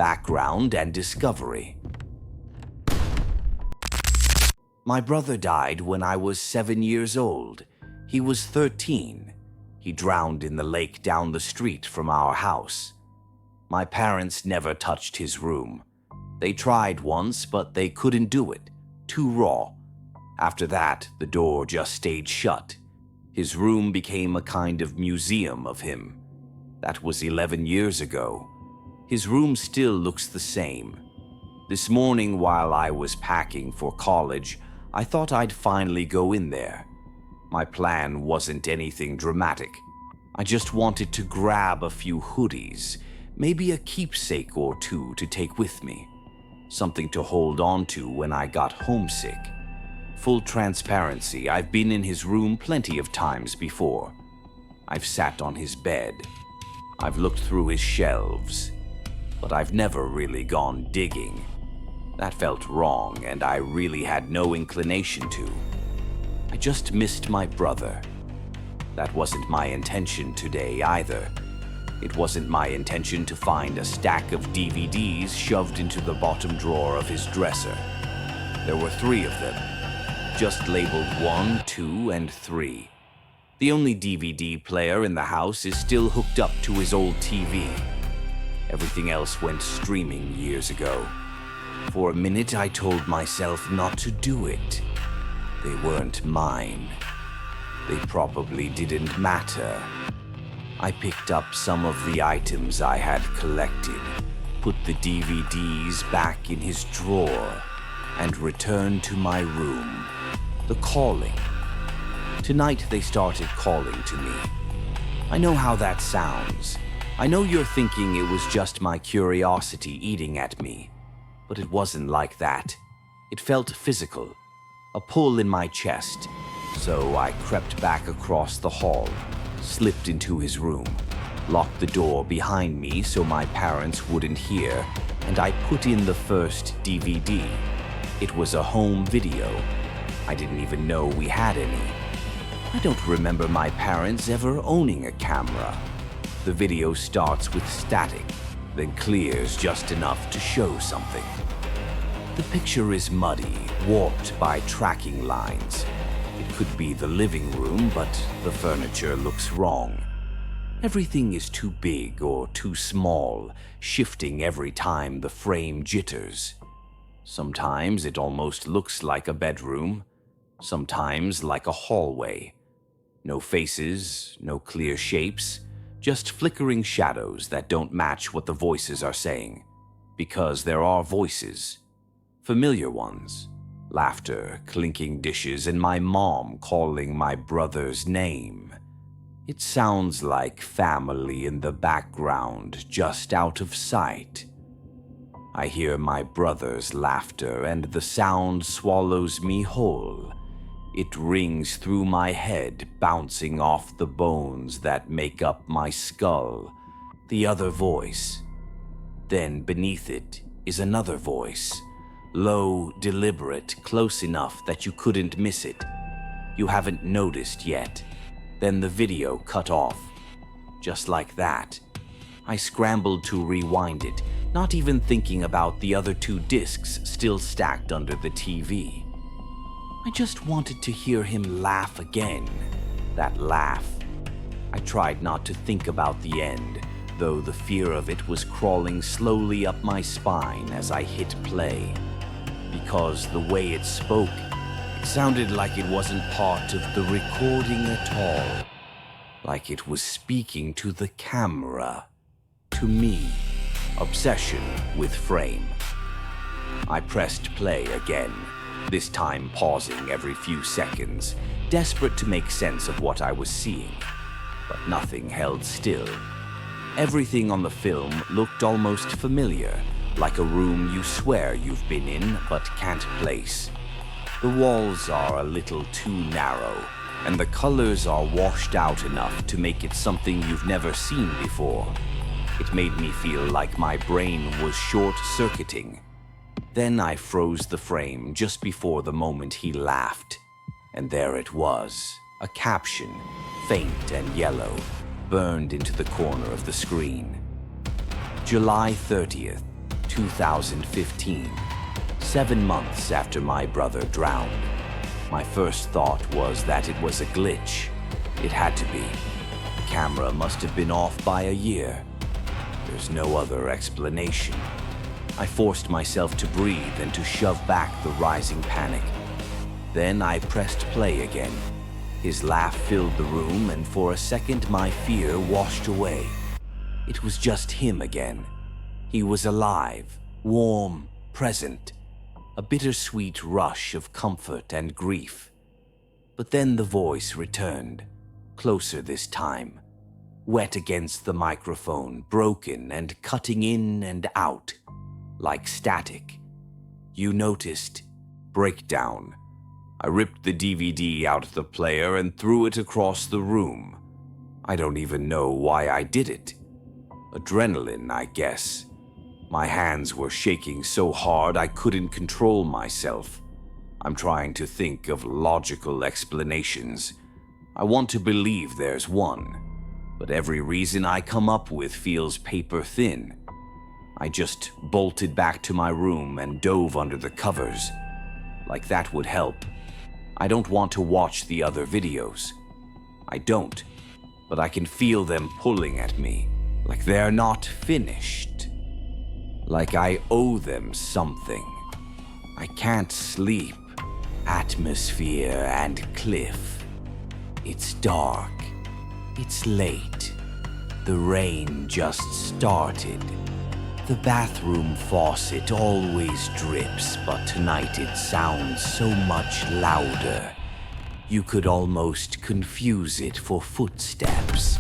background and discovery. My brother died when I was 7 years old. He was 13. He drowned in the lake down the street from our house. My parents never touched his room. They tried once, but they couldn't do it. Too raw. After that, the door just stayed shut. His room became a kind of museum of him. That was 11 years ago. His room still looks the same. This morning, while I was packing for college, I thought I'd finally go in there. My plan wasn't anything dramatic. I just wanted to grab a few hoodies, maybe a keepsake or two to take with me. Something to hold on to when I got homesick. Full transparency, I've been in his room plenty of times before. I've sat on his bed. I've looked through his shelves. But I've never really gone digging. That felt wrong, and I really had no inclination to. I just missed my brother. That wasn't my intention today either. It wasn't my intention to find a stack of DVDs shoved into the bottom drawer of his dresser. There were 3 of them, just labeled 1, 2, and 3. The only DVD player in the house is still hooked up to his old TV. Everything else went streaming years ago. For a minute, I told myself not to do it. They weren't mine. They probably didn't matter. I picked up some of the items I had collected, put the DVDs back in his drawer, and returned to my room. The calling. Tonight they started calling to me. I know how that sounds. I know you're thinking it was just my curiosity eating at me. But it wasn't like that. It felt physical, a pull in my chest. So I crept back across the hall, slipped into his room, locked the door behind me so my parents wouldn't hear, and I put in the first DVD. It was a home video. I didn't even know we had any. I don't remember my parents ever owning a camera. The video starts with static, then clears just enough to show something. The picture is muddy, warped by tracking lines. It could be the living room, but the furniture looks wrong. Everything is too big or too small, shifting every time the frame jitters. Sometimes it almost looks like a bedroom, sometimes like a hallway. No faces, no clear shapes, just flickering shadows that don't match what the voices are saying. Because there are voices. Familiar ones. Laughter, clinking dishes, and my mom calling my brother's name. It sounds like family in the background, just out of sight. I hear my brother's laughter, and the sound swallows me whole. It rings through my head, bouncing off the bones that make up my skull. The other voice. Then beneath it is another voice. Low, deliberate, close enough that you couldn't miss it. You haven't noticed yet. Then the video cut off. Just like that. I scrambled to rewind it, not even thinking about the other 2 discs still stacked under the TV. I just wanted to hear him laugh again. That laugh. I tried not to think about the end, though the fear of it was crawling slowly up my spine as I hit play. Because the way it spoke, it sounded like it wasn't part of the recording at all. Like it was speaking to the camera. To me. Obsession with frame. I pressed play again, this time pausing every few seconds, desperate to make sense of what I was seeing. But nothing held still. Everything on the film looked almost familiar, like a room you swear you've been in but can't place. The walls are a little too narrow, and the colors are washed out enough to make it something you've never seen before. It made me feel like my brain was short-circuiting. Then I froze the frame just before the moment he laughed. And there it was, a caption, faint and yellow, burned into the corner of the screen. July 30th, 2015, 7 months after my brother drowned. My first thought was that it was a glitch. It had to be. The camera must have been off by a year. There's no other explanation. I forced myself to breathe and to shove back the rising panic. Then I pressed play again. His laugh filled the room, and for a second my fear washed away. It was just him again. He was alive, warm, present. A bittersweet rush of comfort and grief. But then the voice returned, closer this time, wet against the microphone, broken and cutting in and out, like static. You noticed. Breakdown. I ripped the DVD out of the player and threw it across the room. I don't even know why I did it. Adrenaline, I guess. My hands were shaking so hard I couldn't control myself. I'm trying to think of logical explanations. I want to believe there's one, but every reason I come up with feels paper thin. I just bolted back to my room and dove under the covers. Like that would help. I don't want to watch the other videos. I don't, but I can feel them pulling at me, like they're not finished. Like I owe them something. I can't sleep. Atmosphere and cliff. It's dark. It's late. The rain just started. The bathroom faucet always drips, but tonight it sounds so much louder. You could almost confuse it for footsteps.